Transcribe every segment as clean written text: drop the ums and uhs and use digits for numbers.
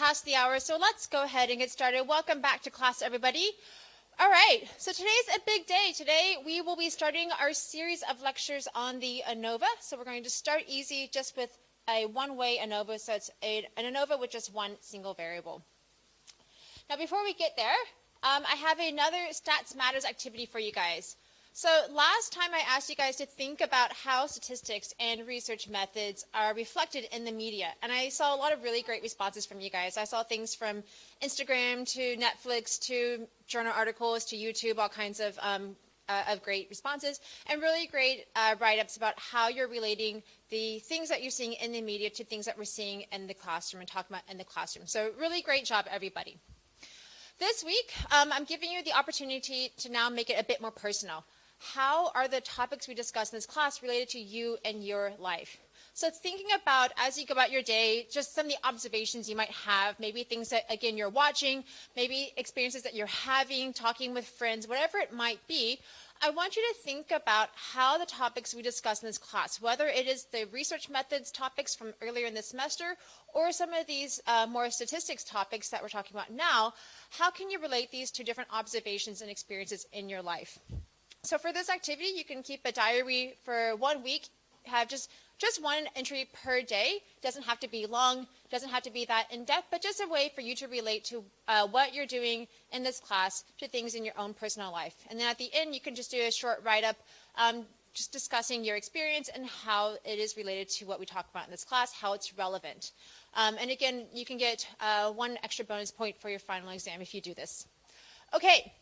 past the hour, so let's go ahead and get started. Welcome back to class, everybody. All right, so today's a big day. Today we will be starting our series of lectures on the ANOVA. So we're going to start easy just with a one-way ANOVA, so it's an ANOVA with just one single variable. Now before we get there, I have another Stats Matters activity for you guys. So last time I asked you guys to think about how statistics and research methods are reflected in the media. And I saw a lot of really great responses from you guys. I saw things from Instagram to Netflix to journal articles to YouTube, all kinds of great responses, and really great write-ups about how you're relating the things that you're seeing in the media to things that we're seeing in the classroom and talking about in the classroom. So really great job, everybody. This week, I'm giving you the opportunity to now make it a bit more personal. How are the topics we discuss in this class related to you and your life? So thinking about, as you go about your day, just some of the observations you might have, maybe things that, again, you're watching, maybe experiences that you're having, talking with friends, whatever it might be, I want you to think about how the topics we discuss in this class, whether it is the research methods topics from earlier in the semester or some of these more statistics topics that we're talking about now, how can you relate these to different observations and experiences in your life? So for this activity, you can keep a diary for 1 week, have just one entry per day. Doesn't have to be long, doesn't have to be that in-depth, but just a way for you to relate to what you're doing in this class to things in your own personal life. And then at the end, you can just do a short write-up just discussing your experience and how it is related to what we talk about in this class, how it's relevant. And again, you can get 1 extra bonus point for your final exam if you do this. Okay.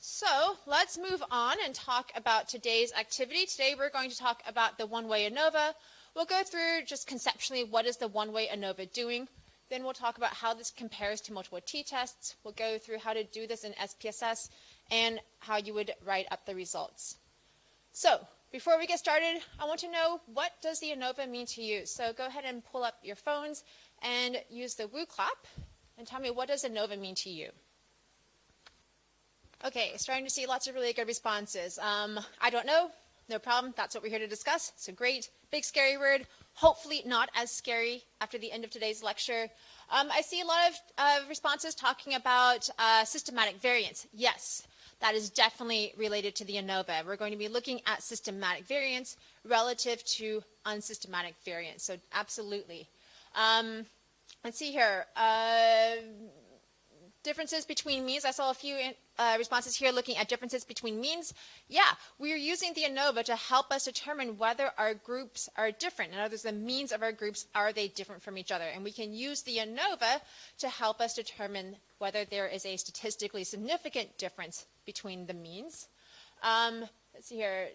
So let's move on and talk about today's activity. Today we're going to talk about the one-way ANOVA. We'll go through just conceptually what is the one-way ANOVA doing. Then we'll talk about how this compares to multiple t-tests. We'll go through how to do this in SPSS and how you would write up the results. So before we get started, I want to know, what does the ANOVA mean to you? So go ahead and pull up your phones and use the woo clap and tell me, what does ANOVA mean to you? Okay, starting to see lots of really good responses. I don't know, no problem. That's what we're here to discuss. So great, big scary word. Hopefully not as scary after the end of today's lecture. I see a lot of responses talking about systematic variance. Yes, that is definitely related to the ANOVA. We're going to be looking at systematic variance relative to unsystematic variance. So absolutely. Let's see here. Differences between means. I saw a few responses here looking at differences between means. Yeah, we are using the ANOVA to help us determine whether our groups are different. In other words, the means of our groups, are they different from each other? And we can use the ANOVA to help us determine whether there is a statistically significant difference between the means. Let's see here.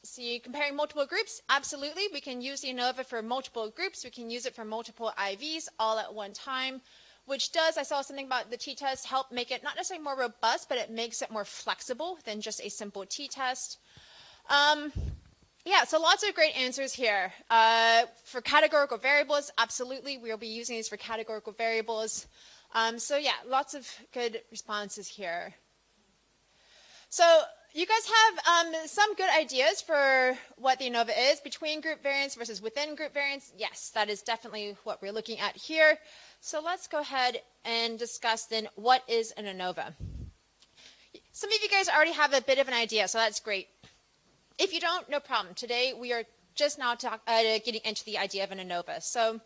See, comparing multiple groups, absolutely. We can use the ANOVA for multiple groups. We can use it for multiple IVs all at one time, which does, I saw something about the t-test, help make it not necessarily more robust, but it makes it more flexible than just a simple t-test. Yeah, so lots of great answers here. For categorical variables, absolutely, we'll be using these for categorical variables. So yeah, lots of good responses here. So you guys have some good ideas for what the ANOVA is, between group variance versus within group variance. Yes, that is definitely what we're looking at here. So let's go ahead and discuss then, what is an ANOVA? Some of you guys already have a bit of an idea, so that's great. If you don't, no problem. Today we are just now getting into the idea of an ANOVA. So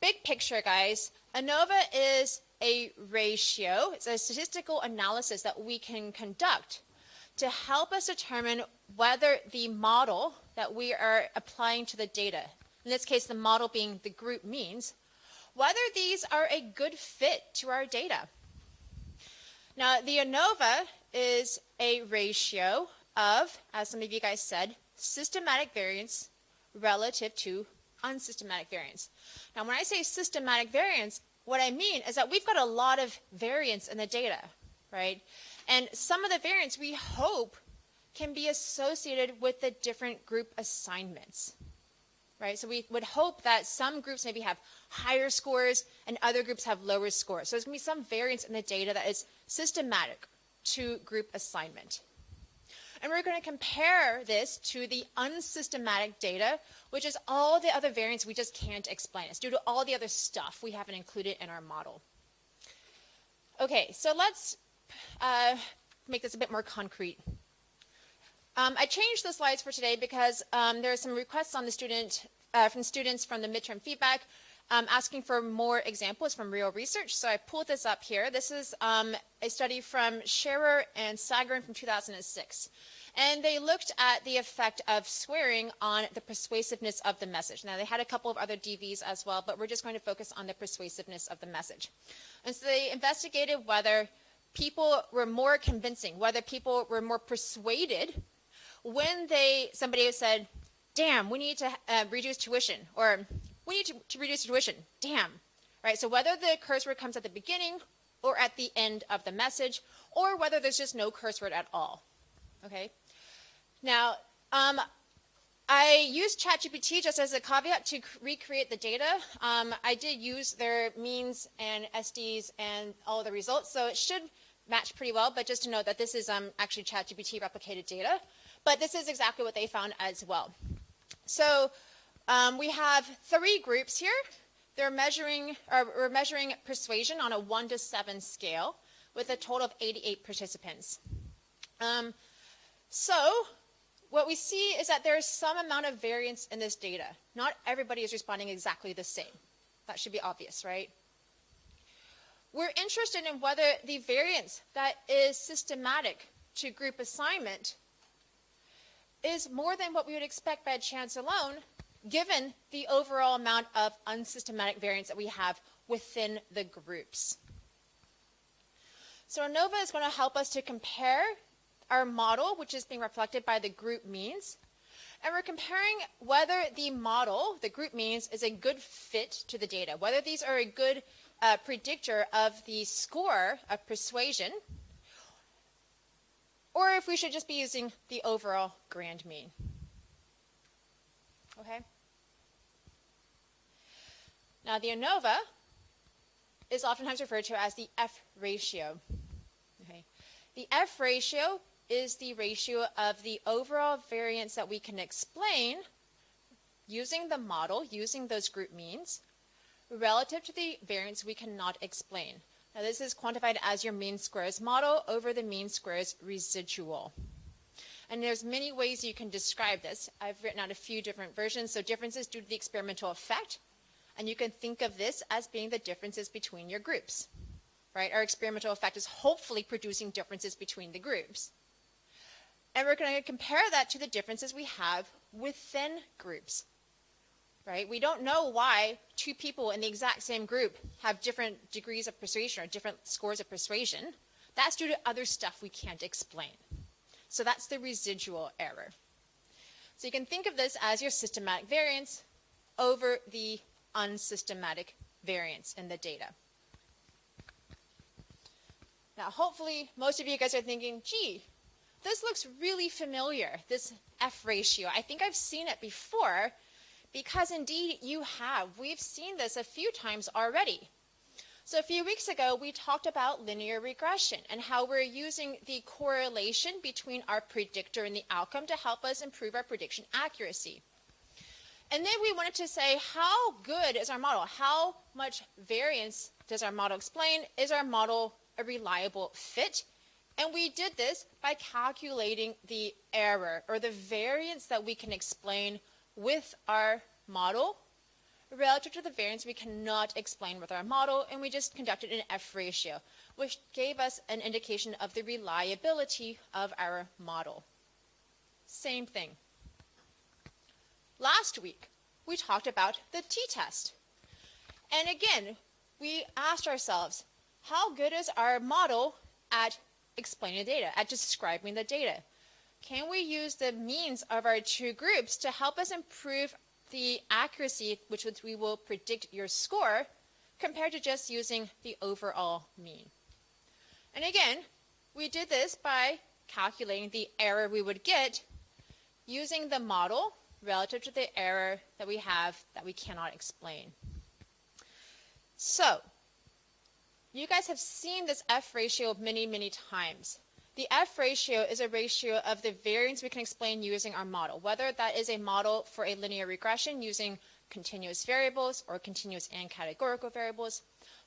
big picture, guys, ANOVA is a ratio. It's a statistical analysis that we can conduct to help us determine whether the model that we are applying to the data, in this case the model being the group means, whether these are a good fit to our data. Now, the ANOVA is a ratio of, as some of you guys said, systematic variance relative to unsystematic variance. Now, when I say systematic variance, what I mean is that we've got a lot of variance in the data, right? And some of the variance we hope can be associated with the different group assignments, right? So we would hope that some groups maybe have higher scores and other groups have lower scores. So there's going to be some variance in the data that is systematic to group assignment. And we're going to compare this to the unsystematic data, which is all the other variants we just can't explain. It's due to all the other stuff we haven't included in our model. Okay, so let's make this a bit more concrete. I changed the slides for today because there are some requests on the from students from the midterm feedback asking for more examples from real research. So I pulled this up here. This is a study from Scherer and Sagarin from 2006. And they looked at the effect of swearing on the persuasiveness of the message. Now, they had a couple of other DVs as well, but we're just going to focus on the persuasiveness of the message. And so they investigated whether people were more convincing, whether people were more persuaded when somebody said, damn, we need to reduce tuition, or we need to reduce tuition, damn, right? So whether the curse word comes at the beginning or at the end of the message, or whether there's just no curse word at all, okay? Now, I used ChatGPT just as a caveat to recreate the data. I did use their means and SDs and all the results, so it should match pretty well, but just to note that this is actually ChatGPT replicated data, but this is exactly what they found as well. So we have 3 groups here. We're measuring persuasion on a 1 to 7 scale with a total of 88 participants. So what we see is that there is some amount of variance in this data. Not everybody is responding exactly the same. That should be obvious, right? We're interested in whether the variance that is systematic to group assignment is more than what we would expect by chance alone, given the overall amount of unsystematic variance that we have within the groups. So ANOVA is going to help us to compare our model, which is being reflected by the group means, and we're comparing whether the model, the group means, is a good fit to the data, whether these are a good predictor of the score of persuasion, or if we should just be using the overall grand mean. Okay? Now, the ANOVA is oftentimes referred to as the F ratio. Okay? The F ratio is the ratio of the overall variance that we can explain using the model, using those group means, relative to the variance we cannot explain. Now, this is quantified as your mean squares model over the mean squares residual. And there's many ways you can describe this. I've written out a few different versions. So differences due to the experimental effect. And you can think of this as being the differences between your groups. Right? Our experimental effect is hopefully producing differences between the groups. And we're going to compare that to the differences we have within groups. Right? We don't know why 2 people in the exact same group have different degrees of persuasion or different scores of persuasion. That's due to other stuff we can't explain. So that's the residual error. So you can think of this as your systematic variance over the unsystematic variance in the data. Now, hopefully, most of you guys are thinking, gee, this looks really familiar, this F ratio. I think I've seen it before. Because indeed you have. We've seen this a few times already. So a few weeks ago, we talked about linear regression and how we're using the correlation between our predictor and the outcome to help us improve our prediction accuracy. And then we wanted to say, how good is our model? How much variance does our model explain? Is our model a reliable fit? And we did this by calculating the error, or the variance that we can explain with our model relative to the variance we cannot explain with our model, and we just conducted an F ratio, which gave us an indication of the reliability of our model. Same thing. Last week, we talked about the t-test. And again, we asked ourselves, how good is our model at explaining the data, at describing the data? Can we use the means of our 2 groups to help us improve the accuracy with which we will predict your score compared to just using the overall mean? And again, we did this by calculating the error we would get using the model relative to the error that we have that we cannot explain. So, you guys have seen this F ratio many, many times. The F ratio is a ratio of the variance we can explain using our model, whether that is a model for a linear regression using continuous variables or continuous and categorical variables,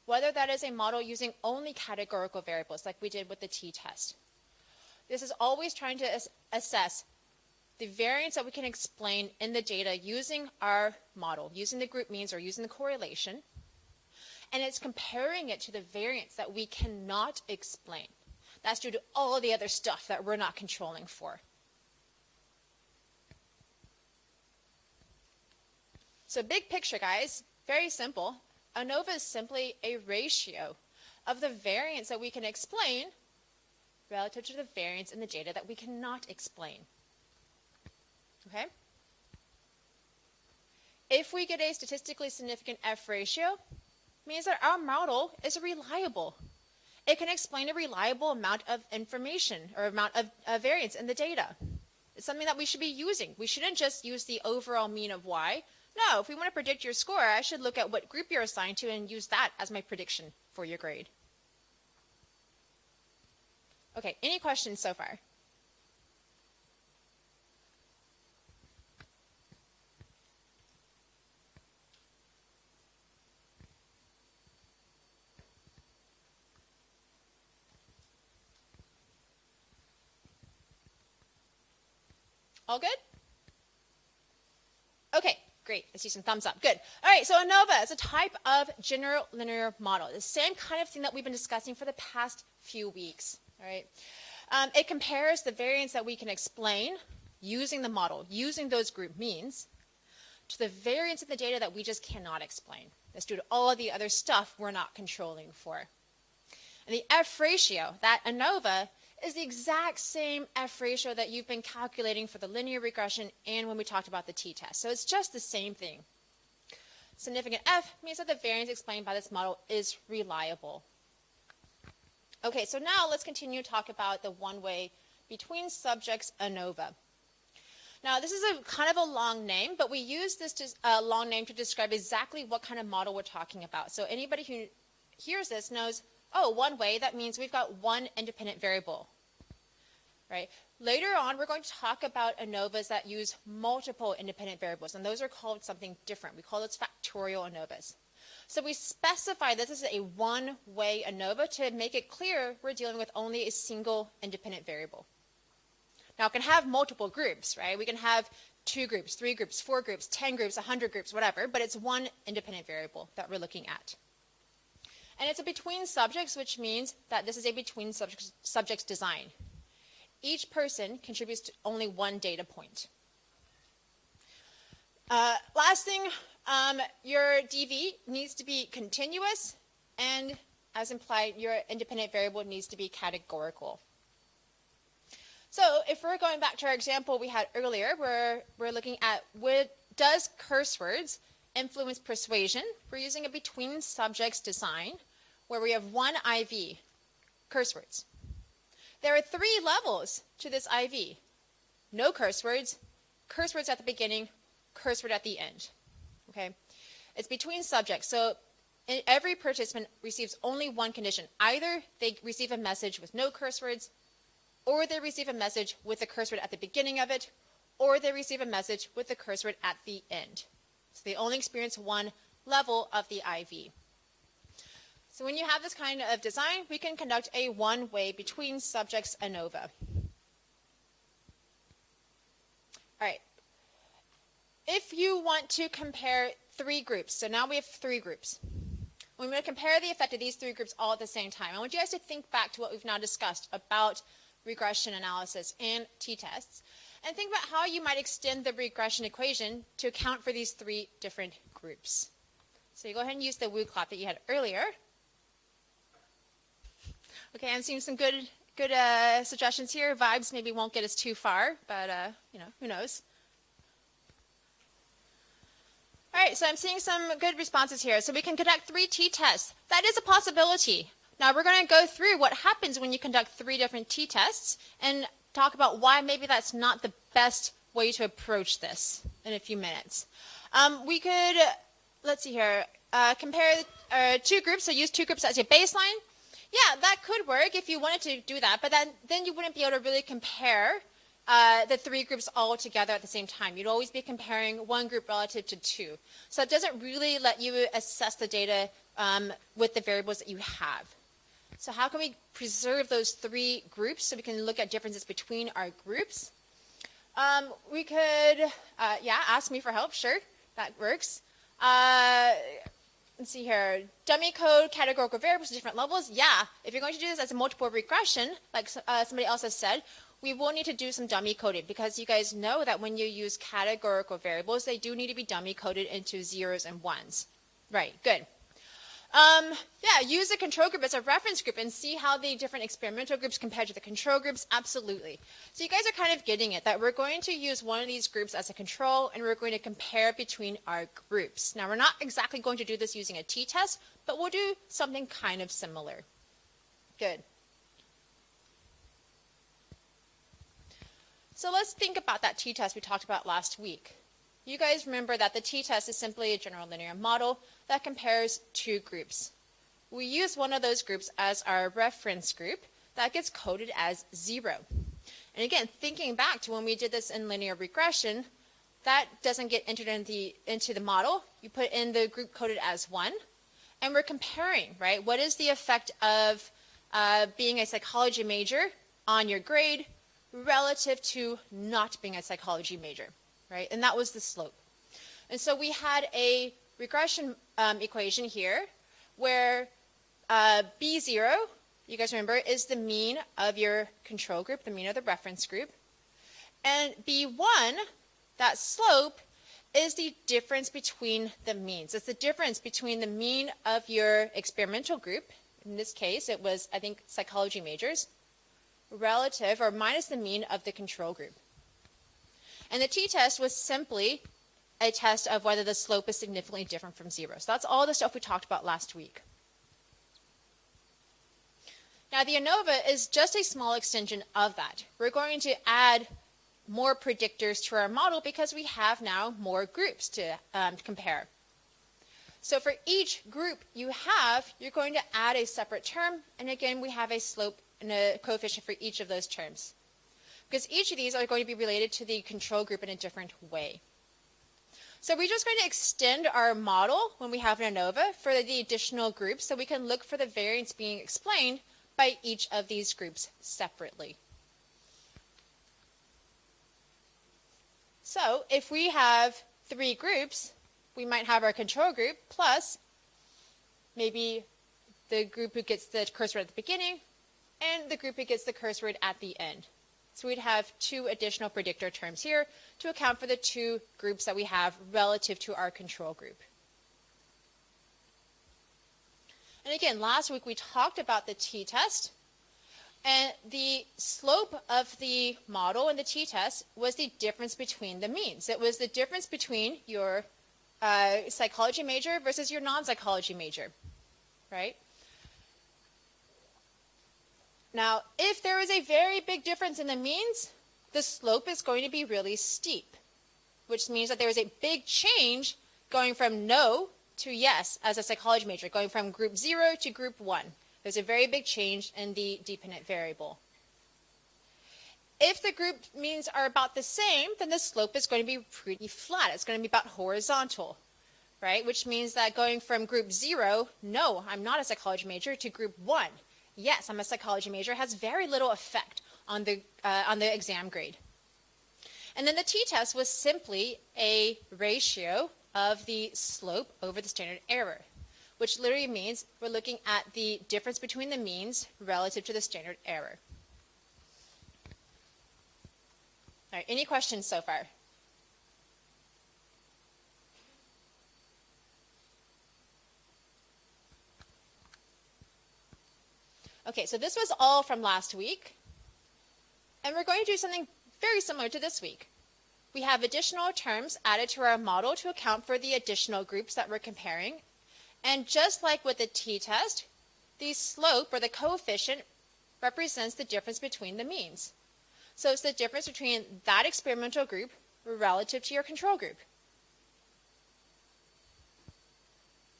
whether that is a model using only categorical variables like we did with the t-test. This is always trying to assess the variance that we can explain in the data using our model, using the group means or using the correlation, and it's comparing it to the variance that we cannot explain. That's due to all the other stuff that we're not controlling for. So big picture, guys, very simple. ANOVA is simply a ratio of the variance that we can explain relative to the variance in the data that we cannot explain. Okay? If we get a statistically significant F ratio, it means that our model is reliable. It can explain a reliable amount of information or amount of variance in the data. It's something that we should be using. We shouldn't just use the overall mean of Y. No, if we want to predict your score, I should look at what group you're assigned to and use that as my prediction for your grade. Okay, any questions so far? All good? Okay, great. I see some thumbs up. Good. All right, so ANOVA is a type of general linear model. The same kind of thing that we've been discussing for the past few weeks. All right. It compares the variance that we can explain using the model, using those group means, to the variance of the data that we just cannot explain. That's due to all of the other stuff we're not controlling for. And the F ratio, that ANOVA, is the exact same F ratio that you've been calculating for the linear regression and when we talked about the t-test. So it's just the same thing. Significant F means that the variance explained by this model is reliable. Okay, so now let's continue to talk about the one-way between subjects ANOVA. Now, this is a kind of a long name, but we use this long name to describe exactly what kind of model we're talking about. So anybody who hears this knows, oh, one way, that means we've got one independent variable, right? Later on, we're going to talk about ANOVAs that use multiple independent variables, and those are called something different. We call those factorial ANOVAs. So we specify this as a one-way ANOVA to make it clear we're dealing with only a single independent variable. Now, it can have multiple groups, right? We can have 2 groups, 3 groups, 4 groups, 10 groups, 100 groups, whatever, but it's one independent variable that we're looking at. And it's a between subjects, which means that this is a between subjects design. Each person contributes to only one data point. Last thing, your DV needs to be continuous, and as implied, your independent variable needs to be categorical. So if we're going back to our example we had earlier, where we're looking at does curse words influence persuasion? We're using a between subjects design where we have one IV, curse words. There are 3 levels to this IV. No curse words at the beginning, curse word at the end. Okay? It's between subjects. So every participant receives only one condition. Either they receive a message with no curse words, or they receive a message with a curse word at the beginning of it, or they receive a message with a curse word at the end. So they only experience one level of the IV. So when you have this kind of design, we can conduct a one-way between subjects ANOVA. All right. If you want to compare 3 groups, so now we have 3 groups. We're going to compare the effect of these 3 groups all at the same time. I want you guys to think back to what we've now discussed about regression analysis and t-tests, and think about how you might extend the regression equation to account for these 3 different groups. So you go ahead and use the woo clap that you had earlier. Okay, I'm seeing some good suggestions here. Vibes maybe won't get us too far, but who knows? All right, so I'm seeing some good responses here. So we can conduct 3 t-tests. That is a possibility. Now we're going to go through what happens when you conduct 3 different t-tests and talk about why maybe that's not the best way to approach this in a few minutes. We could, let's see here, compare 2 groups. So use 2 groups as your baseline. Yeah, that could work if you wanted to do that, but then you wouldn't be able to really compare the three groups all together at the same time. You'd always be comparing one group relative to two. So it doesn't really let you assess the data with the variables that you have. So how can we preserve those three groups so we can look at differences between our groups? We could, ask me for help. Sure, that works. Let's see here. Dummy code categorical variables at different levels. Yeah, if you're going to do this as a multiple regression, like somebody else has said, we will need to do some dummy coding because you guys know that when you use categorical variables, they do need to be dummy coded into zeros and ones. Right, good. Use the control group as a reference group and see how the different experimental groups compare to the control groups. Absolutely. So you guys are kind of getting it, that we're going to use one of these groups as a control and we're going to compare between our groups. Now, we're not exactly going to do this using a t-test, but we'll do something kind of similar. Good. So let's think about that t-test we talked about last week. You guys remember that the t-test is simply a general linear model that compares two groups. We use one of those groups as our reference group that gets coded as 0. And again, thinking back to when we did this in linear regression, that doesn't get entered into the model. You put in the group coded as 1, and we're comparing, right? What is the effect of being a psychology major on your grade relative to not being a psychology major? Right? And that was the slope. And so we had a regression equation here where B0, you guys remember, is the mean of your control group, the mean of the reference group. And B1, that slope, is the difference between the means. It's the difference between the mean of your experimental group, in this case it was, I think, psychology majors, relative or minus the mean of the control group. And the t-test was simply a test of whether the slope is significantly different from 0. So that's all the stuff we talked about last week. Now the ANOVA is just a small extension of that. We're going to add more predictors to our model because we have now more groups to compare. So for each group you have, you're going to add a separate term. And again, we have a slope and a coefficient for each of those terms, because each of these are going to be related to the control group in a different way. So we're just going to extend our model when we have an ANOVA for the additional groups so we can look for the variance being explained by each of these groups separately. So if we have 3 groups, we might have our control group plus maybe the group who gets the curse word at the beginning and the group who gets the curse word at the end. So we'd have 2 additional predictor terms here to account for the 2 groups that we have relative to our control group. And again, last week we talked about the t-test, and the slope of the model in the t-test was the difference between the means. It was the difference between your psychology major versus your non-psychology major, right? Now, if there is a very big difference in the means, the slope is going to be really steep, which means that there is a big change going from no to yes as a psychology major, going from group 0 to group 1. There's a very big change in the dependent variable. If the group means are about the same, then the slope is going to be pretty flat. It's going to be about horizontal, right? Which means that going from group 0, no, I'm not a psychology major, to group 1, yes, I'm a psychology major, has very little effect on the exam grade. And then the t-test was simply a ratio of the slope over the standard error, which literally means we're looking at the difference between the means relative to the standard error. All right, any questions so far? Okay, so this was all from last week, and we're going to do something very similar to this week. We have additional terms added to our model to account for the additional groups that we're comparing. And just like with the t-test, the slope or the coefficient represents the difference between the means. So it's the difference between that experimental group relative to your control group.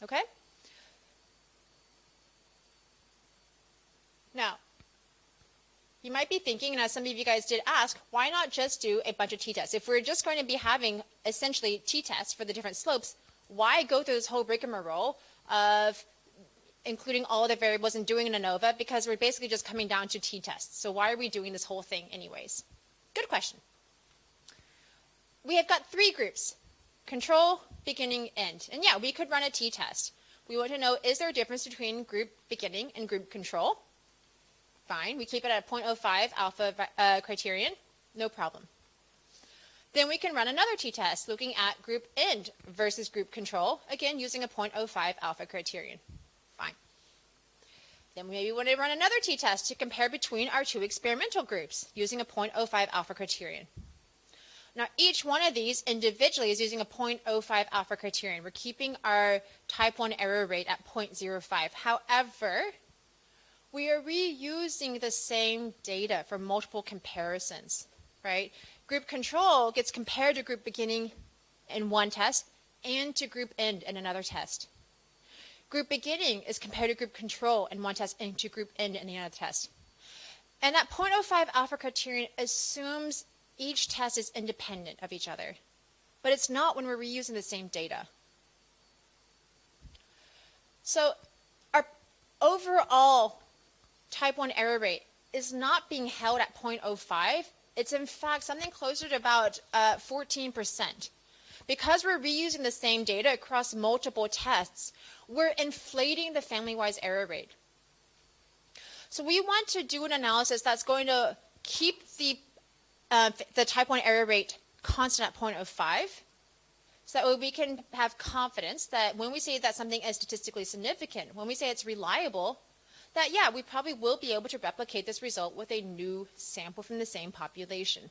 Okay? you might be thinking, and as some of you guys did ask, why not just do a bunch of t-tests? If we're just going to be having essentially t-tests for the different slopes, why go through this whole rigmarole of including all of the variables and doing an ANOVA? Because we're basically just coming down to t-tests. So why are we doing this whole thing anyways? Good question. We have got 3 groups: control, beginning, end. And yeah, we could run a t-test. We want to know, is there a difference between group beginning and group control? Fine, we keep it at a 0.05 alpha criterion, no problem. Then we can run another t-test looking at group end versus group control, again using a 0.05 alpha criterion. Fine. Then we maybe want to run another t-test to compare between our 2 experimental groups using a 0.05 alpha criterion. Now each one of these individually is using a 0.05 alpha criterion. We're keeping our type 1 error rate at 0.05. However, we are reusing the same data for multiple comparisons, right? Group control gets compared to group beginning in one test and to group end in another test. Group beginning is compared to group control in one test and to group end in the other test. And that 0.05 alpha criterion assumes each test is independent of each other, but it's not when we're reusing the same data. So our overall type 1 error rate is not being held at 0.05. It's in fact something closer to about 14%. Because we're reusing the same data across multiple tests, we're inflating the family-wise error rate. So we want to do an analysis that's going to keep the type 1 error rate constant at 0.05, so that way we can have confidence that when we say that something is statistically significant, when we say it's reliable, that yeah, we probably will be able to replicate this result with a new sample from the same population.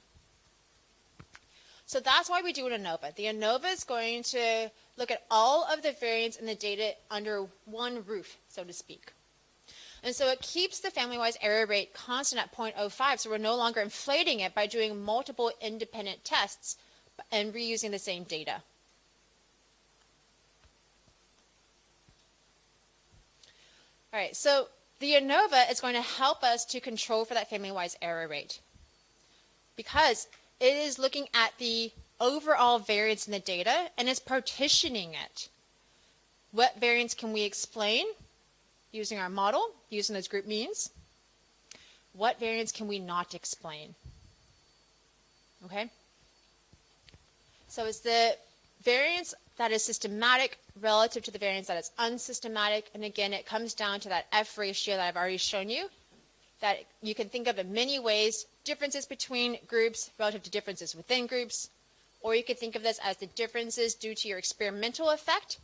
So that's why we do an ANOVA. The ANOVA is going to look at all of the variants in the data under one roof, so to speak. And so it keeps the family-wise error rate constant at 0.05, so we're no longer inflating it by doing multiple independent tests and reusing the same data. All right, so the ANOVA is going to help us to control for that family-wise error rate because it is looking at the overall variance in the data and is partitioning it. What variance can we explain using our model, using those group means? What variance can we not explain? Okay? So it's the variance that is systematic relative to the variance that is unsystematic. And again, it comes down to that F ratio that I've already shown you, that you can think of in many ways: differences between groups relative to differences within groups, or you could think of this as the differences due to your experimental effect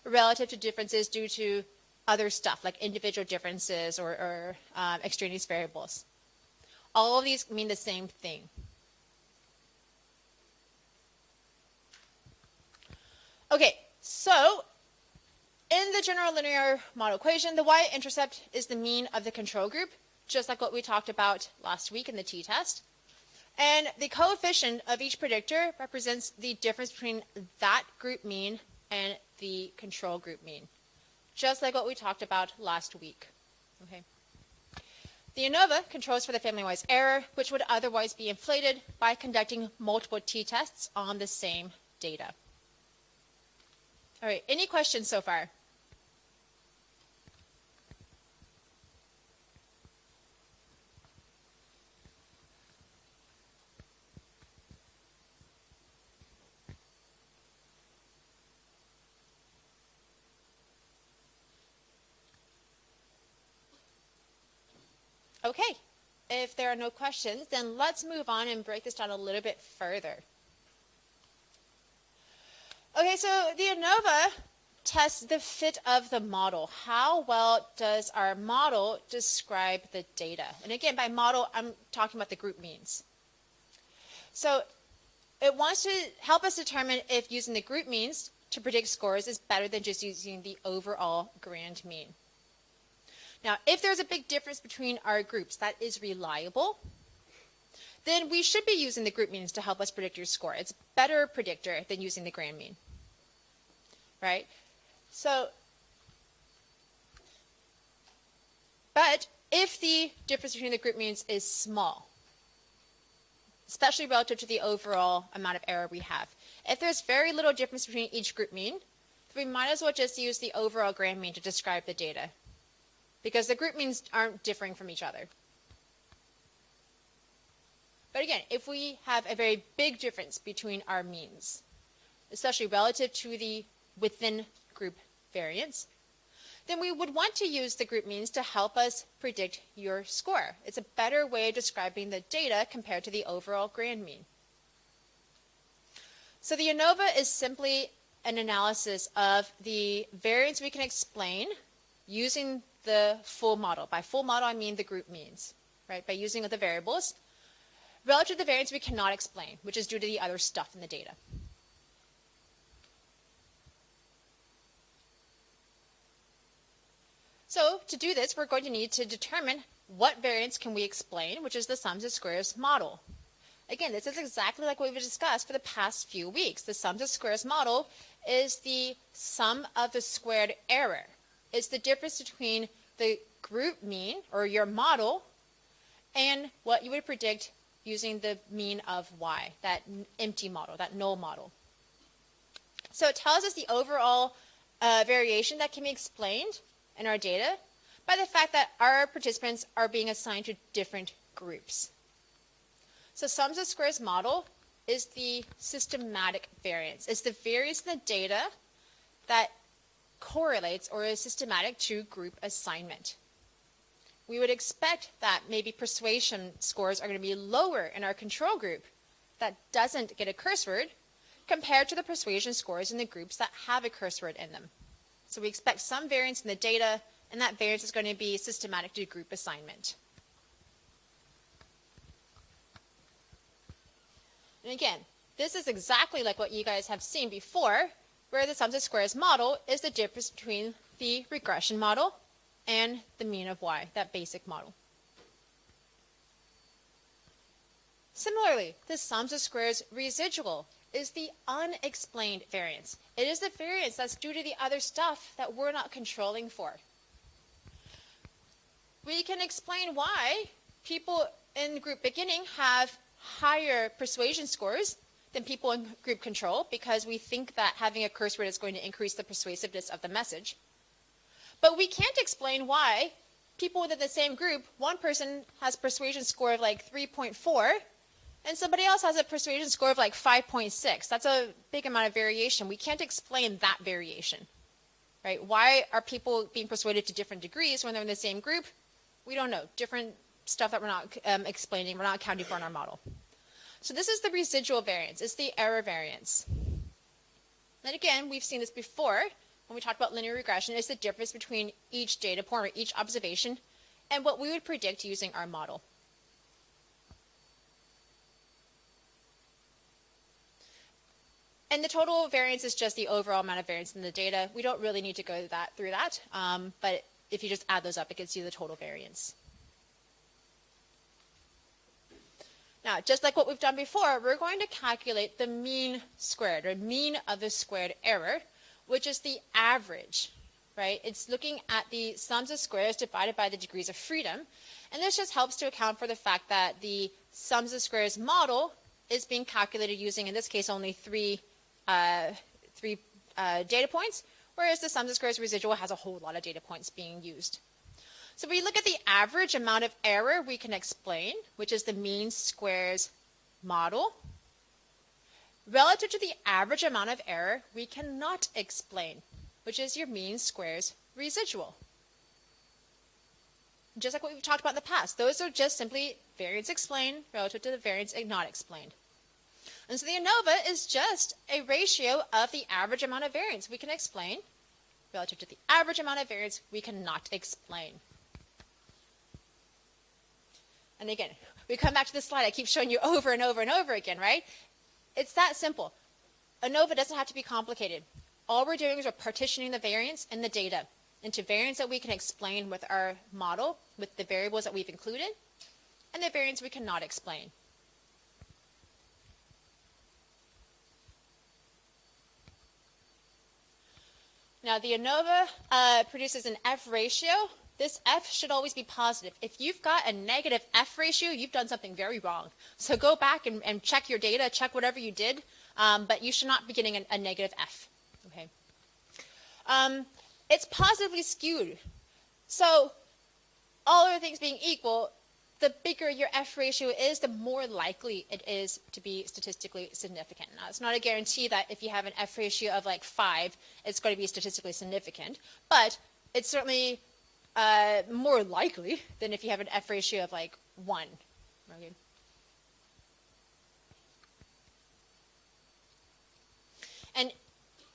relative to differences due to other stuff like individual differences or extraneous variables. All of these mean the same thing. Okay, so in the general linear model equation, the y-intercept is the mean of the control group, just like what we talked about last week in the t-test. And the coefficient of each predictor represents the difference between that group mean and the control group mean, just like what we talked about last week. Okay. The ANOVA controls for the family-wise error, which would otherwise be inflated by conducting multiple t-tests on the same data. All right, any questions so far? Okay, if there are no questions, then let's move on and break this down a little bit further. Okay, so the ANOVA tests the fit of the model. How well does our model describe the data? And again, by model, I'm talking about the group means. So it wants to help us determine if using the group means to predict scores is better than just using the overall grand mean. Now, if there's a big difference between our groups that is reliable, then we should be using the group means to help us predict your score. It's a better predictor than using the grand mean, right? So, but if the difference between the group means is small, especially relative to the overall amount of error we have. If there's very little difference between each group mean, we might as well just use the overall grand mean to describe the data, because the group means aren't differing from each other. But again, if we have a very big difference between our means, especially relative to the within group variance, then we would want to use the group means to help us predict your score. It's a better way of describing the data compared to the overall grand mean. So the ANOVA is simply an analysis of the variance we can explain using the full model. By full model, I mean the group means, right? By using the variables relative to the variance we cannot explain, which is due to the other stuff in the data. So to do this, we're going to need to determine what variance can we explain, which is the sums of squares model. Again, this is exactly like what we've discussed for the past few weeks. The sums of squares model is the sum of the squared error. It's the difference between the group mean, or your model, and what you would predict using the mean of y, that empty model, that null model. So it tells us the overall variation that can be explained in our data by the fact that our participants are being assigned to different groups. So sums of squares model is the systematic variance. It's the variance in the data that correlates or is systematic to group assignment. We would expect that maybe persuasion scores are going to be lower in our control group that doesn't get a curse word compared to the persuasion scores in the groups that have a curse word in them. So we expect some variance in the data, and that variance is going to be systematic to group assignment. And again, this is exactly like what you guys have seen before, where the sums of squares model is the difference between the regression model and the mean of y, that basic model. Similarly, the sums of squares residual is the unexplained variance. It is the variance that's due to the other stuff that we're not controlling for. We can explain why people in group beginning have higher persuasion scores than people in group control, because we think that having a curse word is going to increase the persuasiveness of the message. But we can't explain why people within the same group, one person has a persuasion score of like 3.4, and somebody else has a persuasion score of like 5.6. That's a big amount of variation. We can't explain that variation, right? Why are people being persuaded to different degrees when they're in the same group? We don't know. Different stuff that we're not explaining, we're not accounting for in our model. So this is the residual variance. It's the error variance. And again, we've seen this before when we talked about linear regression. It's the difference between each data point or each observation and what we would predict using our model. And the total variance is just the overall amount of variance in the data. We don't really need to go through that, but if you just add those up, it gives you the total variance. Now, just like what we've done before, we're going to calculate the mean squared, or mean of the squared error, which is the average, right? It's looking at the sums of squares divided by the degrees of freedom. And this just helps to account for the fact that the sums of squares model is being calculated using, in this case, only three data points, whereas the sums of squares residual has a whole lot of data points being used. So we look at the average amount of error we can explain, which is the mean squares model, relative to the average amount of error we cannot explain, which is your mean squares residual. Just like what we've talked about in the past, those are just simply variance explained relative to the variance not explained. And so the ANOVA is just a ratio of the average amount of variance we can explain relative to the average amount of variance we cannot explain. And again, we come back to this slide I keep showing you over and over and over again, right? It's that simple. ANOVA doesn't have to be complicated. All we're doing is we're partitioning the variance in the data into variance that we can explain with our model, with the variables that we've included, and the variance we cannot explain. Now, the ANOVA produces an F ratio this F should always be positive. If you've got a negative F ratio, you've done something very wrong. So go back and check your data, check whatever you did, but you should not be getting a negative F. Okay. It's positively skewed. So all other things being equal, the bigger your F ratio is, the more likely it is to be statistically significant. Now, it's not a guarantee that if you have an F ratio of like 5, it's going to be statistically significant, but it's certainly more likely than if you have an F ratio of like 1. Okay. And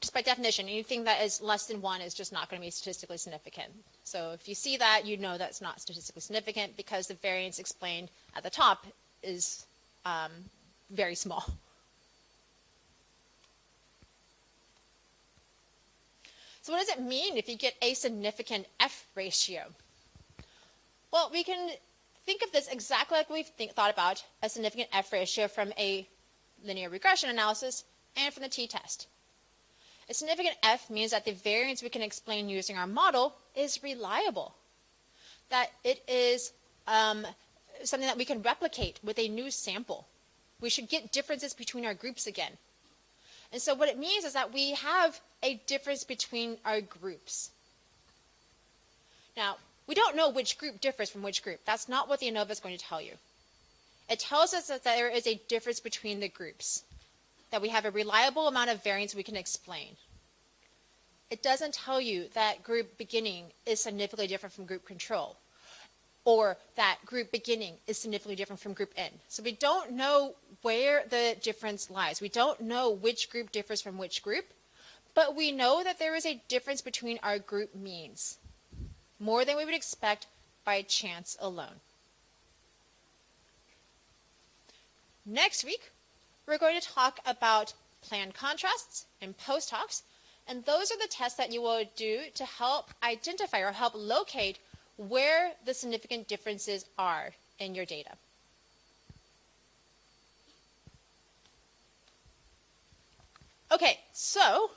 just by definition, anything that is less than 1 is just not going to be statistically significant. So if you see that, you know that's not statistically significant because the variance explained at the top is very small. So what does it mean if you get a significant F ratio? Well, we can think of this exactly like we've thought about a significant F ratio from a linear regression analysis and from the t-test. A significant F means that the variance we can explain using our model is reliable, that it is something that we can replicate with a new sample. We should get differences between our groups again. And so what it means is that we have a difference between our groups. Now, we don't know which group differs from which group. That's not what the ANOVA is going to tell you. It tells us that there is a difference between the groups, that we have a reliable amount of variance we can explain. It doesn't tell you that group beginning is significantly different from group control, or that group beginning is significantly different from group N. So we don't know where the difference lies. We don't know which group differs from which group, but we know that there is a difference between our group means, more than we would expect by chance alone. Next week, we're going to talk about planned contrasts and post-hocs, and those are the tests that you will do to help identify or help locate where the significant differences are in your data. Okay, so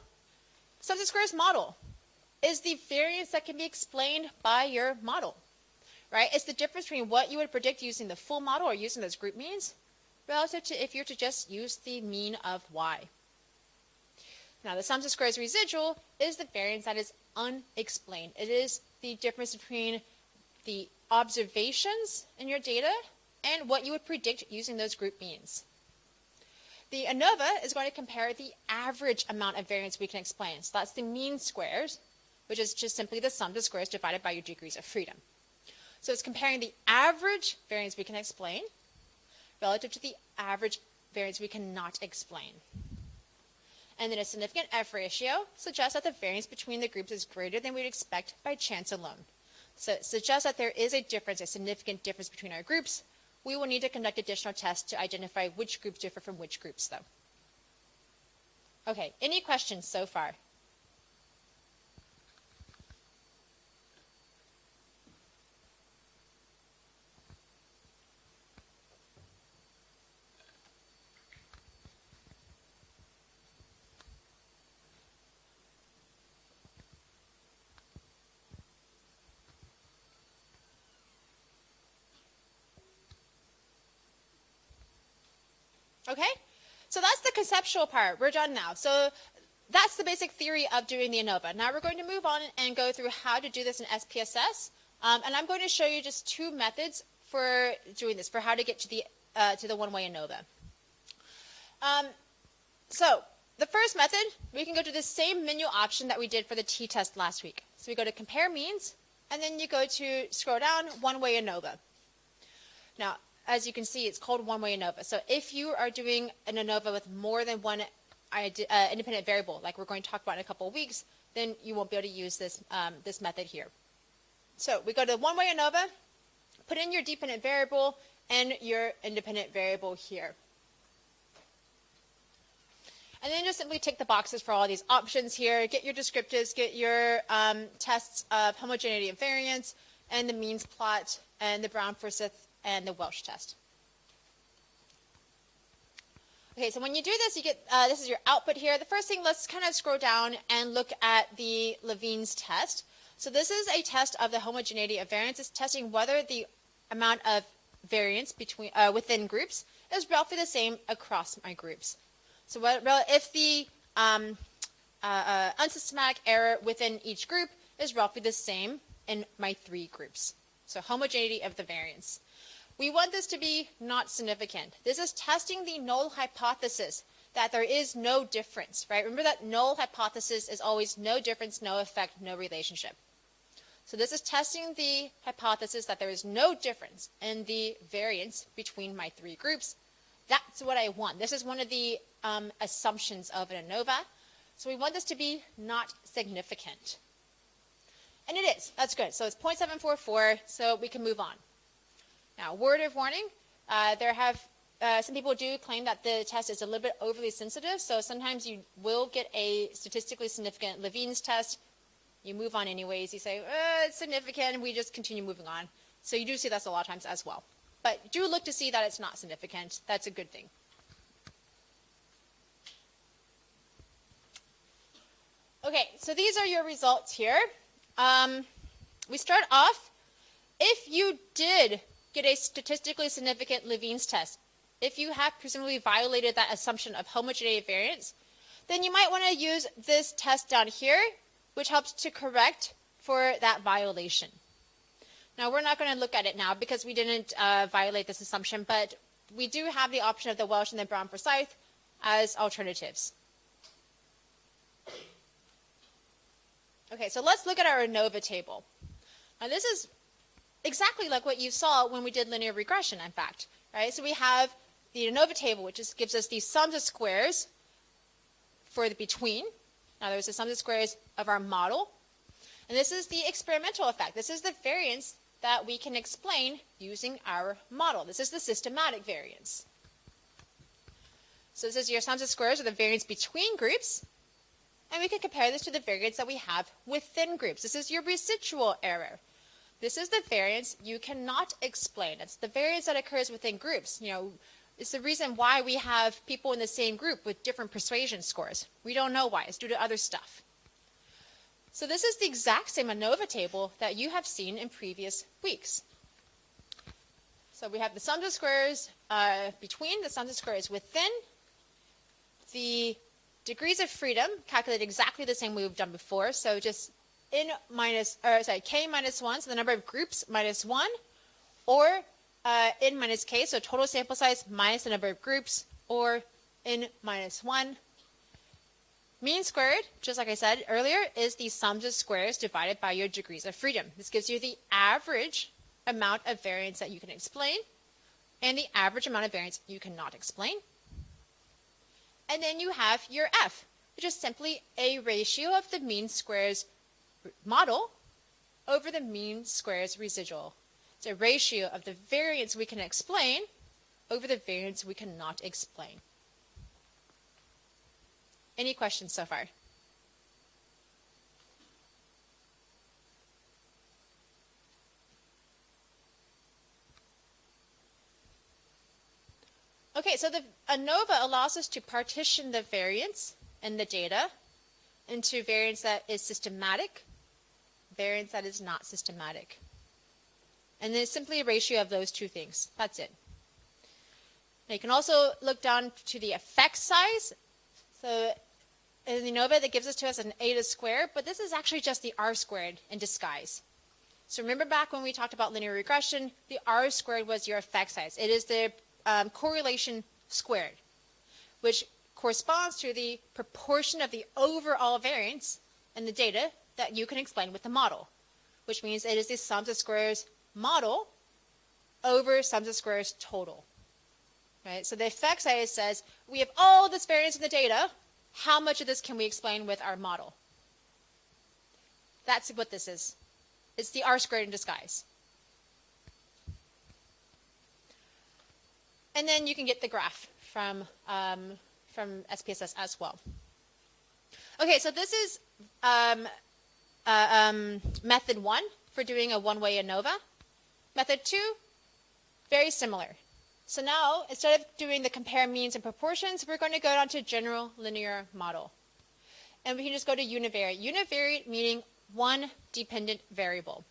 subset squares model is the variance that can be explained by your model, right? It's the difference between what you would predict using the full model or using those group means relative to if you were to just use the mean of y. Now, the sum of squares residual is the variance that is unexplained. It is the difference between the observations in your data and what you would predict using those group means. The ANOVA is going to compare the average amount of variance we can explain. So that's the mean squares, which is just simply the sum of squares divided by your degrees of freedom. So it's comparing the average variance we can explain relative to the average variance we cannot explain. And then a significant F ratio suggests that the variance between the groups is greater than we'd expect by chance alone. So it suggests that there is a difference, a significant difference between our groups. We will need to conduct additional tests to identify which groups differ from which groups, though. Okay, any questions so far? Okay, so that's the conceptual part. We're done now. So that's the basic theory of doing the ANOVA. Now we're going to move on and go through how to do this in SPSS. And I'm going to show you just 2 methods for doing this, for how to get to the one-way ANOVA. So the first method, we can go to the same menu option that we did for the t-test last week. So we go to compare means, and then you go to scroll down, one-way ANOVA. Now, as you can see, it's called one-way ANOVA. So if you are doing an ANOVA with more than one independent variable, like we're going to talk about in a couple of weeks, then you won't be able to use this, this method here. So we go to one-way ANOVA, put in your dependent variable and your independent variable here. And then just simply tick the boxes for all these options here. Get your descriptives, get your tests of homogeneity and variance, and the means plot, and the Brown-Forsyth, and the Welsh test. Okay, so when you do this, you get this is your output here. The first thing, let's kind of scroll down and look at the Levine's test. So this is a test of the homogeneity of variance. It's testing whether the amount of variance between within groups is roughly the same across my groups. So if the unsystematic error within each group is roughly the same in my 3 groups. So homogeneity of the variance. We want this to be not significant. This is testing the null hypothesis that there is no difference, right? Remember that null hypothesis is always no difference, no effect, no relationship. So this is testing the hypothesis that there is no difference in the variance between my 3 groups. That's what I want. This is one of the assumptions of an ANOVA. So we want this to be not significant. And it is. That's good. So it's 0.744, so we can move on. Now, word of warning, some people do claim that the test is a little bit overly sensitive, so sometimes you will get a statistically significant Levine's test. You move on anyways. You say, it's significant, and we just continue moving on. So you do see that a lot of times as well. But do look to see that it's not significant. That's a good thing. Okay, so these are your results here. We start off, if you did get a statistically significant Levine's test, if you have presumably violated that assumption of homogeneity variance, then you might want to use this test down here, which helps to correct for that violation. Now, we're not going to look at it now because we didn't violate this assumption, but we do have the option of the Welsh and the Brown-Forsyth as alternatives. Okay, so let's look at our ANOVA table. Now, this is exactly like what you saw when we did linear regression, in fact. Right? So we have the ANOVA table, which gives us the sums of squares for the between. Now, there's the sums of squares of our model. And this is the experimental effect. This is the variance that we can explain using our model. This is the systematic variance. So this is your sums of squares of the variance between groups. And we can compare this to the variance that we have within groups. This is your residual error. This is the variance you cannot explain. It's the variance that occurs within groups. It's the reason why we have people in the same group with different persuasion scores. We don't know why. It's due to other stuff. So this is the exact same ANOVA table that you have seen in previous weeks. So we have the sums of squares between, the sums of squares within, the degrees of freedom calculated exactly the same way we've done before. So just k minus 1, so the number of groups minus 1, or n minus k, so total sample size minus the number of groups, or n minus 1. Mean squared, just like I said earlier, is the sums of squares divided by your degrees of freedom. This gives you the average amount of variance that you can explain and the average amount of variance you cannot explain. And then you have your F, which is simply a ratio of the mean squares model over the mean squares residual. It's a ratio of the variance we can explain over the variance we cannot explain. Any questions so far? Okay, so the ANOVA allows us to partition the variance in the data into variance that is systematic, variance that is not systematic. And then it's simply a ratio of those two things. That's it. Now you can also look down to the effect size. So in the ANOVA, that gives us to us an eta squared, but this is actually just the r squared in disguise. So remember back when we talked about linear regression, the r squared was your effect size. It is the correlation squared, which corresponds to the proportion of the overall variance in the data that you can explain with the model, which means it is the sums of squares model over sums of squares total. Right? So the effect size says we have all this variance in the data. How much of this can we explain with our model? That's what this is. It's the r squared in disguise. And then you can get the graph from SPSS as well. Okay, so this is method 1 for doing a one-way ANOVA. Method 2, very similar. So now, instead of doing the compare means and proportions, we're going to go down to general linear model. And we can just go to univariate. Univariate meaning one dependent variable.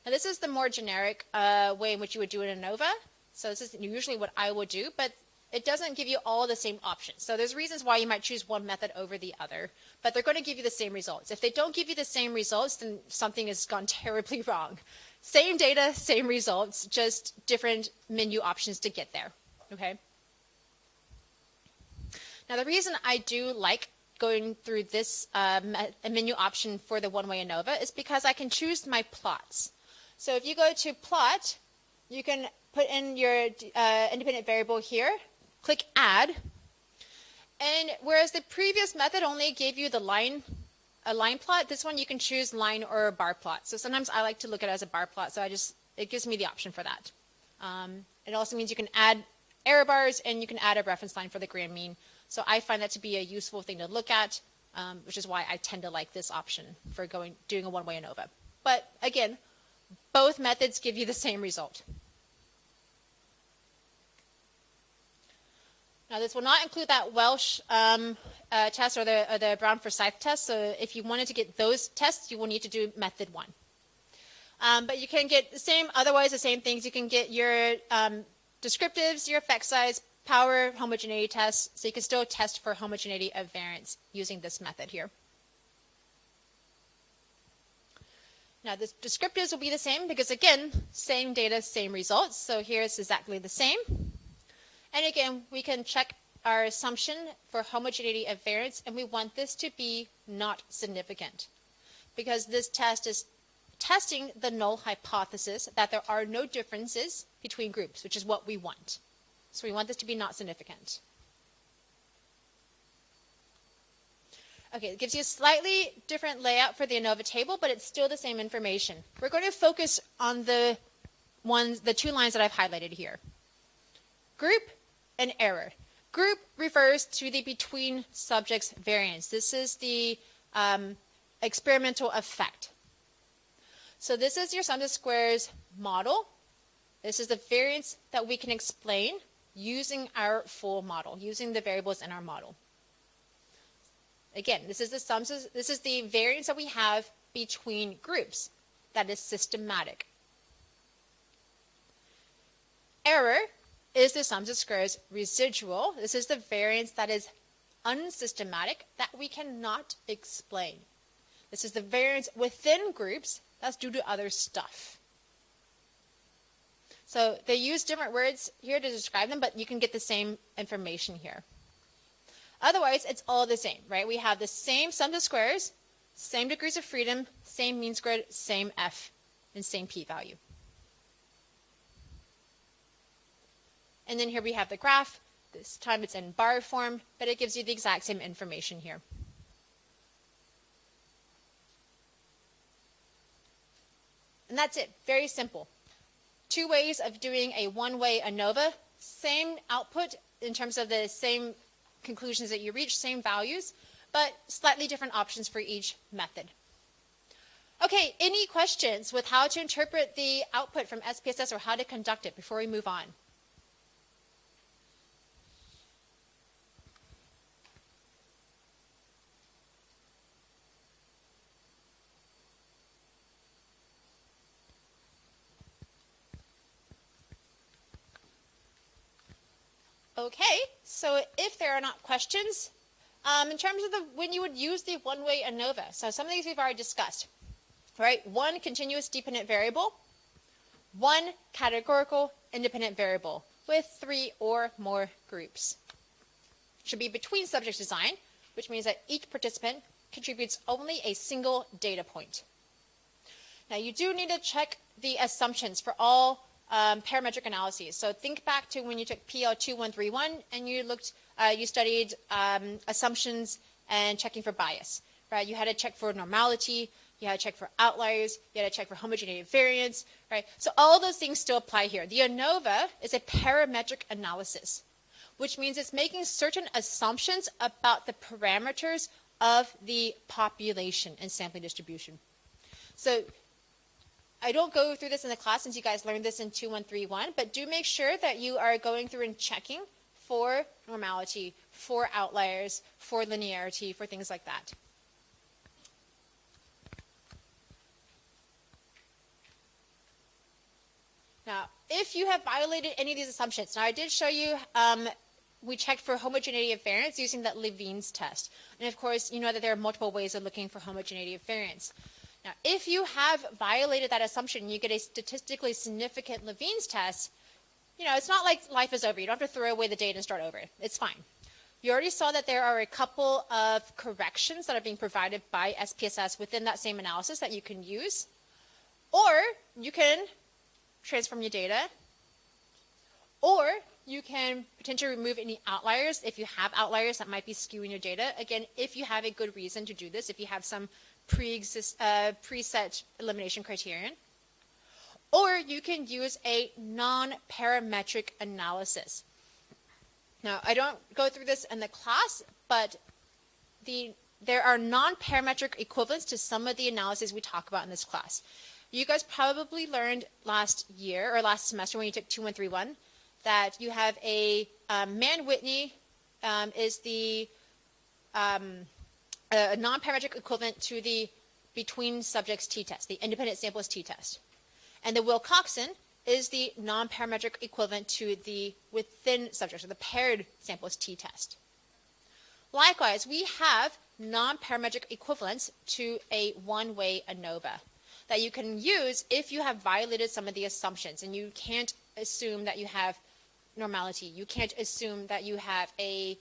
Now this is the more generic way in which you would do an ANOVA. So this is usually what I would do, but it doesn't give you all the same options. So there's reasons why you might choose one method over the other, but they're going to give you the same results. If they don't give you the same results, then something has gone terribly wrong. Same data, same results, just different menu options to get there. Okay. Now the reason I do like going through this menu option for the one-way ANOVA is because I can choose my plots. So if you go to plot, you can put in your independent variable here, click add, and whereas the previous method only gave you a line plot, this one you can choose line or bar plot. So sometimes I like to look at it as a bar plot, so it gives me the option for that. It also means you can add error bars and you can add a reference line for the grand mean. So I find that to be a useful thing to look at, which is why I tend to like this option for doing a one-way ANOVA. But again, both methods give you the same result. Now this will not include that Welsh test or the Brown-Forsyth test. So if you wanted to get those tests, you will need to do method 1. But you can get otherwise the same things. You can get your descriptives, your effect size, power, homogeneity tests. So you can still test for homogeneity of variance using this method here. Now the descriptives will be the same because again, same data, same results. So here it's exactly the same. And again, we can check our assumption for homogeneity of variance, and we want this to be not significant because this test is testing the null hypothesis that there are no differences between groups, which is what we want. So we want this to be not significant. Okay, it gives you a slightly different layout for the ANOVA table, but it's still the same information. We're going to focus on the 2 lines that I've highlighted here. Group and error. Group refers to the between subjects variance. This is the experimental effect. So this is your sum of squares model. This is the variance that we can explain using our full model, using the variables in our model. Again, this is the variance that we have between groups. That is systematic. Error is the sum of squares residual. This is the variance that is unsystematic that we cannot explain. This is the variance within groups that's due to other stuff. So they use different words here to describe them, but you can get the same information here. Otherwise, it's all the same, right? We have the same sum of squares, same degrees of freedom, same mean squared, same f, and same p-value. And then here we have the graph. This time it's in bar form, but it gives you the exact same information here. And that's it. Very simple. 2 ways of doing a one-way ANOVA. Same output in terms of the same conclusions that you reach, same values, but slightly different options for each method. Okay, any questions with how to interpret the output from SPSS or how to conduct it before we move on? Okay, so if there are not questions, in terms of when you would use the one-way ANOVA, so some of these we've already discussed, right? 1 continuous dependent variable, 1 categorical independent variable with 3 or more groups. Should be between subject design, which means that each participant contributes only a single data point. Now you do need to check the assumptions for all parametric analyses. So think back to when you took PL2132 and you studied assumptions and checking for bias, right? You had to check for normality, you had to check for outliers, you had to check for homogeneity of variance, right? So all those things still apply here. The ANOVA is a parametric analysis, which means it's making certain assumptions about the parameters of the population and sampling distribution. So I don't go through this in the class since you guys learned this in 2131, but do make sure that you are going through and checking for normality, for outliers, for linearity, for things like that. Now, if you have violated any of these assumptions, now I did show you we checked for homogeneity of variance using that Levene's test. And of course, you know that there are multiple ways of looking for homogeneity of variance. Now, if you have violated that assumption, you get a statistically significant Levene's test, it's not like life is over. You don't have to throw away the data and start over. It's fine. You already saw that there are a couple of corrections that are being provided by SPSS within that same analysis that you can use. Or you can transform your data, or you can potentially remove any outliers if you have outliers that might be skewing your data. Again, if you have a good reason to do this, if you have some preset elimination criterion. Or you can use a non-parametric analysis. Now, I don't go through this in the class, but there are non-parametric equivalents to some of the analyses we talk about in this class. You guys probably learned last year or last semester when you took 2131 that you have a Mann-Whitney is the non-parametric equivalent to the between subjects t-test, the independent samples t-test. And the Wilcoxon is the non-parametric equivalent to the within subjects, or the paired samples t-test. Likewise, we have non-parametric equivalents to a one-way ANOVA that you can use if you have violated some of the assumptions, and you can't assume that you have normality. You can't assume that you have a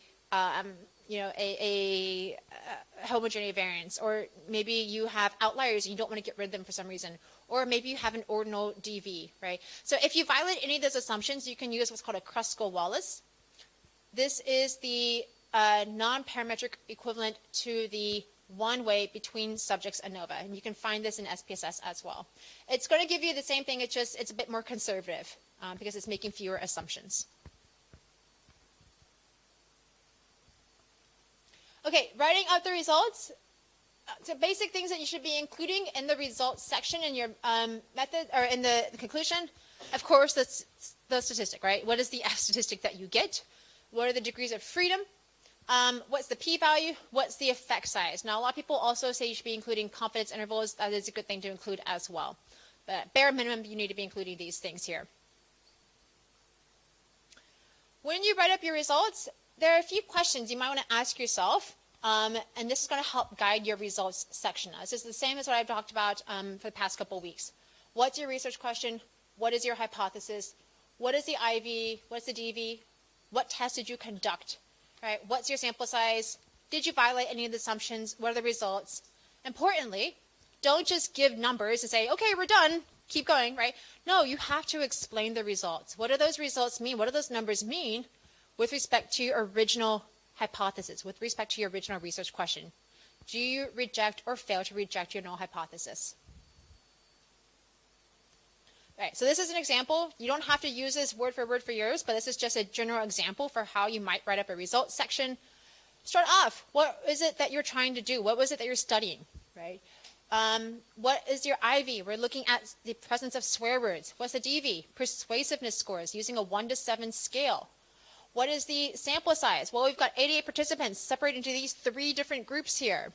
homogeneity variance, or maybe you have outliers and you don't want to get rid of them for some reason, or maybe you have an ordinal DV, right? So if you violate any of those assumptions, you can use what's called a Kruskal-Wallis. This is the non-parametric equivalent to the one-way between subjects ANOVA, and you can find this in SPSS as well. It's going to give you the same thing, it's a bit more conservative because it's making fewer assumptions. Okay, writing up the results. So basic things that you should be including in the results section in your method, or in the conclusion. Of course, that's the statistic, right? What is the F statistic that you get? What are the degrees of freedom? What's the p-value? What's the effect size? Now, a lot of people also say you should be including confidence intervals. That is a good thing to include as well. But bare minimum, you need to be including these things here. When you write up your results, there are a few questions you might want to ask yourself, and this is going to help guide your results section. This is the same as what I've talked about for the past couple of weeks. What's your research question? What is your hypothesis? What is the IV? What's the DV? What test did you conduct? Right? What's your sample size? Did you violate any of the assumptions? What are the results? Importantly, don't just give numbers and say, okay, we're done, keep going, right? No, you have to explain the results. What do those results mean? What do those numbers mean with respect to your original hypothesis, with respect to your original research question? Do you reject or fail to reject your null hypothesis? Right, so this is an example. You don't have to use this word for yours, but this is just a general example for how you might write up a results section. Start off. What is it that you're trying to do? What was it that you're studying, right? What is your IV? We're looking at the presence of swear words. What's the DV? Persuasiveness scores using a 1 to 7 scale. What is the sample size? Well, we've got 88 participants separated into these 3 different groups here.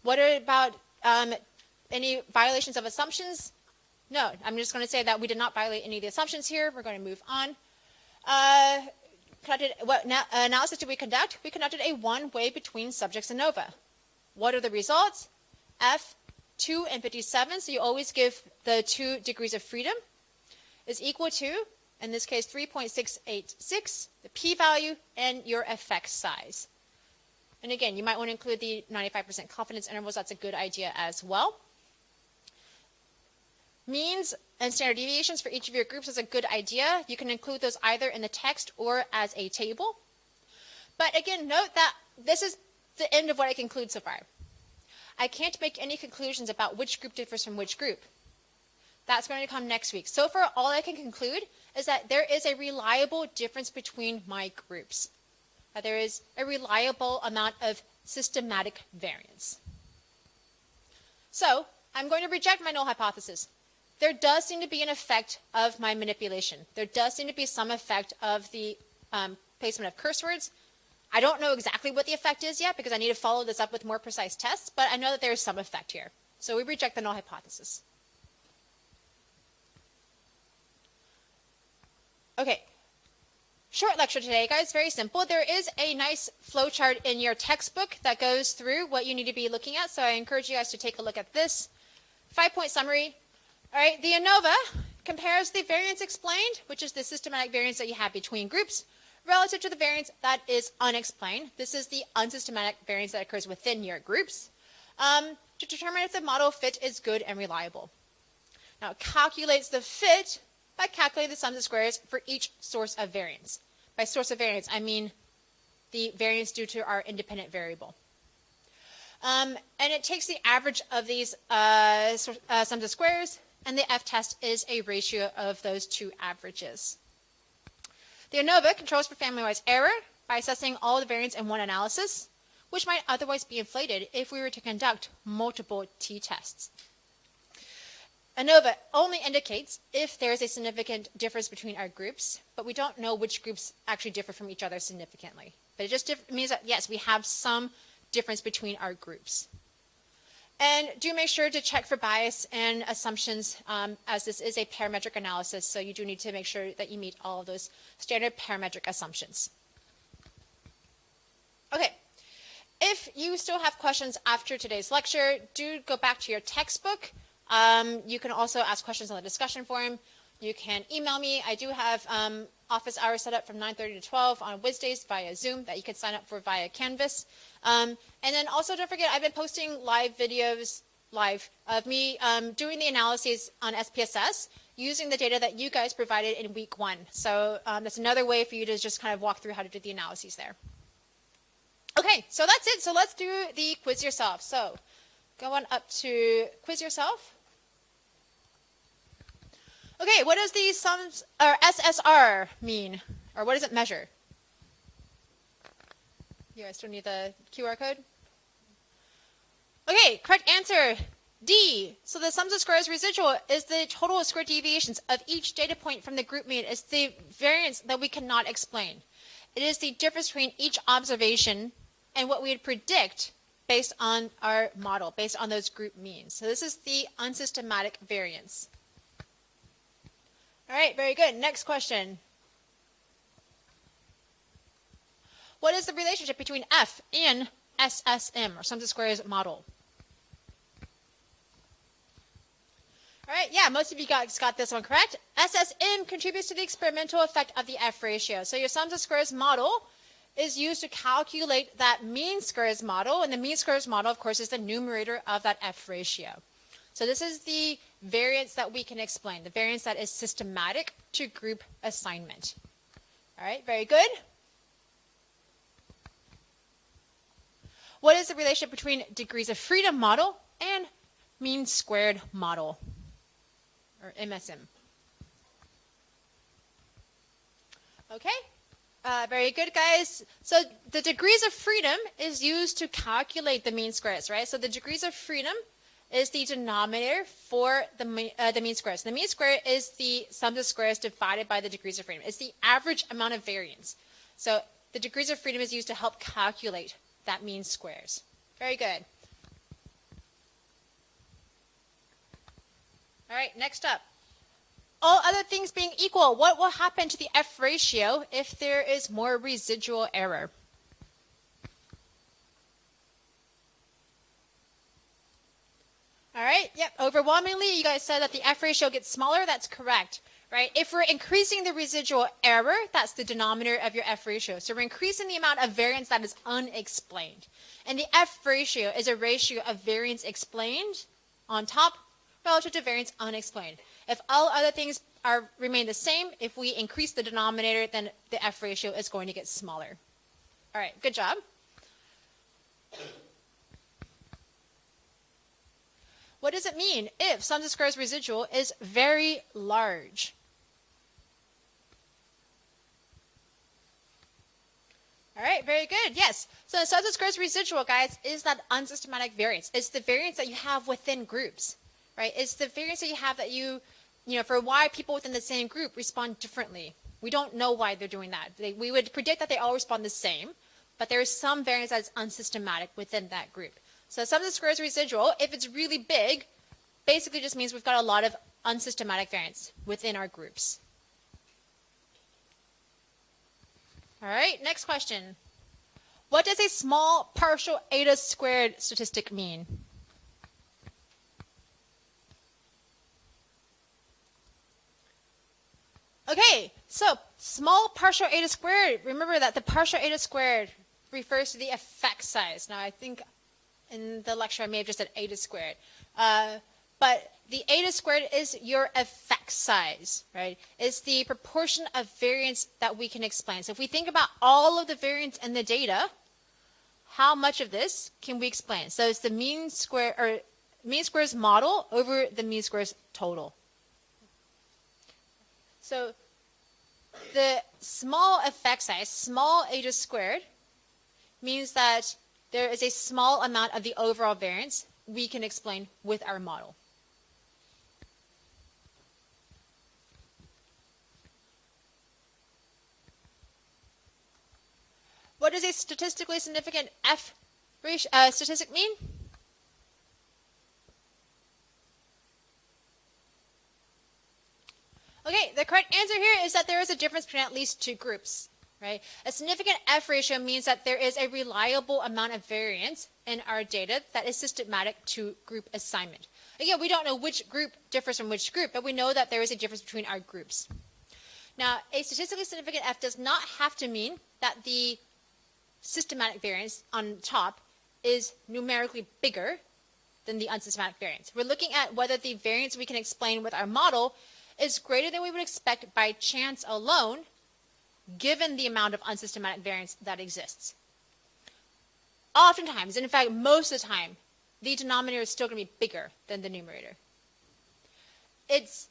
What about any violations of assumptions? No, I'm just going to say that we did not violate any of the assumptions here. We're going to move on. What analysis did we conduct? We conducted a one-way between subjects ANOVA. What are the results? F, 2 and 57, so you always give the 2 degrees of freedom, is equal to, in this case, 3.686, the p-value, and your effect size. And again, you might want to include the 95% confidence intervals. That's a good idea as well. Means and standard deviations for each of your groups is a good idea. You can include those either in the text or as a table. But again, note that this is the end of what I can conclude so far. I can't make any conclusions about which group differs from which group. That's going to come next week. So far, all I can conclude is that there is a reliable difference between my groups. That there is a reliable amount of systematic variance. So I'm going to reject my null hypothesis. There does seem to be an effect of my manipulation. There does seem to be some effect of the placement of curse words. I don't know exactly what the effect is yet because I need to follow this up with more precise tests, but I know that there is some effect here. So we reject the null hypothesis. Okay. Short lecture today, guys. Very simple. There is a nice flowchart in your textbook that goes through what you need to be looking at. So I encourage you guys to take a look at this. 5-point summary. All right. The ANOVA compares the variance explained, which is the systematic variance that you have between groups, relative to the variance that is unexplained. This is the unsystematic variance that occurs within your groups, to determine if the model fit is good and reliable. Now, it calculates the fit by calculating the sums of squares for each source of variance. By source of variance, I mean the variance due to our independent variable. And it takes the average of these sums of squares, and the f-test is a ratio of those two averages. The ANOVA controls for family-wise error by assessing all the variance in one analysis, which might otherwise be inflated if we were to conduct multiple t-tests. ANOVA only indicates if there is a significant difference between our groups, but we don't know which groups actually differ from each other significantly. But it just means that, yes, we have some difference between our groups. And do make sure to check for bias and assumptions, as this is a parametric analysis, so you do need to make sure that you meet all of those standard parametric assumptions. Okay. If you still have questions after today's lecture, do go back to your textbook. You can also ask questions on the discussion forum. You can email me. I do have office hours set up from 9:30 to 12 on Wednesdays via Zoom that you can sign up for via Canvas. And then also don't forget, I've been posting live videos of me doing the analyses on SPSS using the data that you guys provided in week 1. So that's another way for you to just kind of walk through how to do the analyses there. Okay, so that's it. So let's do the quiz yourself. So go on up to quiz yourself. Okay, what does the sums or SSR mean? Or what does it measure? You guys still need the QR code? Okay, correct answer, D. So the sums of squares residual is the total of square deviations of each data point from the group mean. It's the variance that we cannot explain. It is the difference between each observation and what we would predict based on our model, based on those group means. So this is the unsystematic variance. All right, very good. Next question. What is the relationship between F and SSM, or sums of squares model? All right, yeah, most of you guys got this one correct. SSM contributes to the experimental effect of the F ratio. So your sums of squares model is used to calculate that mean squares model, and the mean squares model, of course, is the numerator of that F ratio. So this is the variance that we can explain, the variance that is systematic to group assignment. All right, very good. What is the relationship between degrees of freedom model and mean squared model, or MSM? Okay. Very good, guys. So the degrees of freedom is used to calculate the mean squares, right? So the degrees of freedom is the denominator for the mean squares. The mean square is the sum of squares divided by the degrees of freedom. It's the average amount of variance. So the degrees of freedom is used to help calculate that mean squares. Very good. All right, next up. All other things being equal, what will happen to the F ratio if there is more residual error? All right, yep, overwhelmingly, you guys said that the F ratio gets smaller. That's correct, right? If we're increasing the residual error, that's the denominator of your F ratio. So we're increasing the amount of variance that is unexplained. And the F ratio is a ratio of variance explained on top relative to variance unexplained. If all other things remain the same, if we increase the denominator, then the F ratio is going to get smaller. All right, good job. What does it mean if sums of squares residual is very large? All right, very good. Yes. So the sums of squares residual, guys, is that unsystematic variance. It's the variance that you have within groups, right? It's the variance that you have that you know, for why people within the same group respond differently. We don't know why they're doing that. We would predict that they all respond the same, but there is some variance that is unsystematic within that group. So sums of squares residual, if it's really big, basically just means we've got a lot of unsystematic variance within our groups. All right, next question. What does a small partial eta squared statistic mean? Okay, so small partial eta squared, remember that the partial eta squared refers to the effect size. Now, I think in the lecture I may have just said eta squared. But the eta squared is your effect size, right? It's the proportion of variance that we can explain. So if we think about all of the variance in the data, how much of this can we explain? So it's the mean squares model over the mean squares total. So the small effect size, small eta squared, means that there is a small amount of the overall variance we can explain with our model. What does a statistically significant F statistic mean? Okay, the correct answer here is that there is a difference between at least two groups, right? A significant F ratio means that there is a reliable amount of variance in our data that is systematic to group assignment. Again, we don't know which group differs from which group, but we know that there is a difference between our groups. Now, a statistically significant F does not have to mean that the systematic variance on top is numerically bigger than the unsystematic variance. We're looking at whether the variance we can explain with our model is greater than we would expect by chance alone, given the amount of unsystematic variance that exists. Oftentimes, and in fact most of the time, the denominator is still going to be bigger than the numerator. It's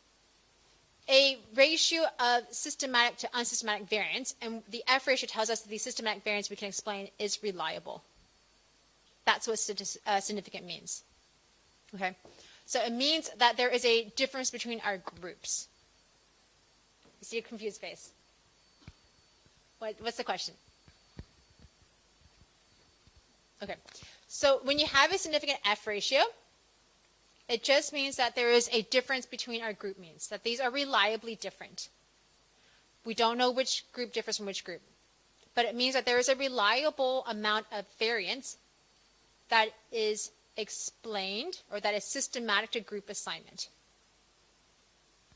a ratio of systematic to unsystematic variance, and the F ratio tells us that the systematic variance we can explain is reliable. That's what significant means. Okay, so it means that there is a difference between our groups. You see a confused face. What's the question? Okay, so when you have a significant F ratio, it just means that there is a difference between our group means, that these are reliably different. We don't know which group differs from which group, but it means that there is a reliable amount of variance that is explained or that is systematic to group assignment,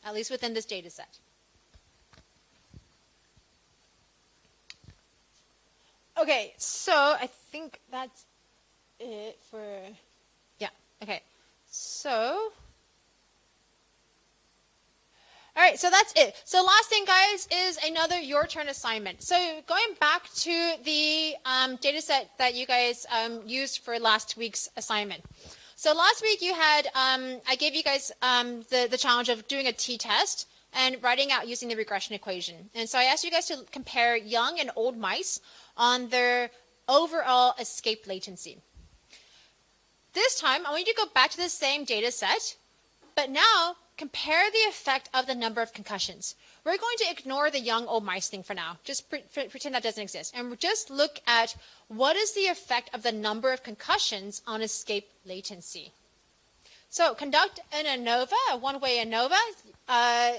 at least within this data set. Okay, so I think that's it for, yeah, okay. So, all right, so that's it. So last thing, guys, is another your turn assignment. So going back to the data set that you guys used for last week's assignment. So last week you had, I gave you guys the challenge of doing a t-test and writing out using the regression equation. And so I asked you guys to compare young and old mice on their overall escape latency. This time, I want you to go back to the same data set, but now compare the effect of the number of concussions. We're going to ignore the young-old mice thing for now. Just pretend that doesn't exist. And just look at what is the effect of the number of concussions on escape latency. So conduct an ANOVA, a one-way ANOVA.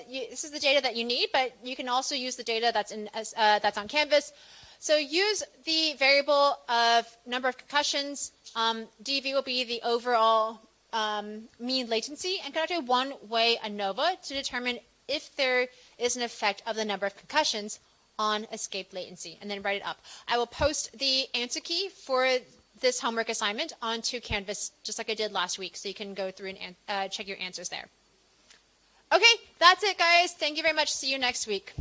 This is the data that you need, but you can also use the data that's on Canvas. So use the variable of number of concussions. DV will be the overall mean latency, and conduct a one-way ANOVA to determine if there is an effect of the number of concussions on escape latency, and then write it up. I will post the answer key for this homework assignment onto Canvas, just like I did last week, so you can go through and check your answers there. Okay, that's it, guys. Thank you very much. See you next week.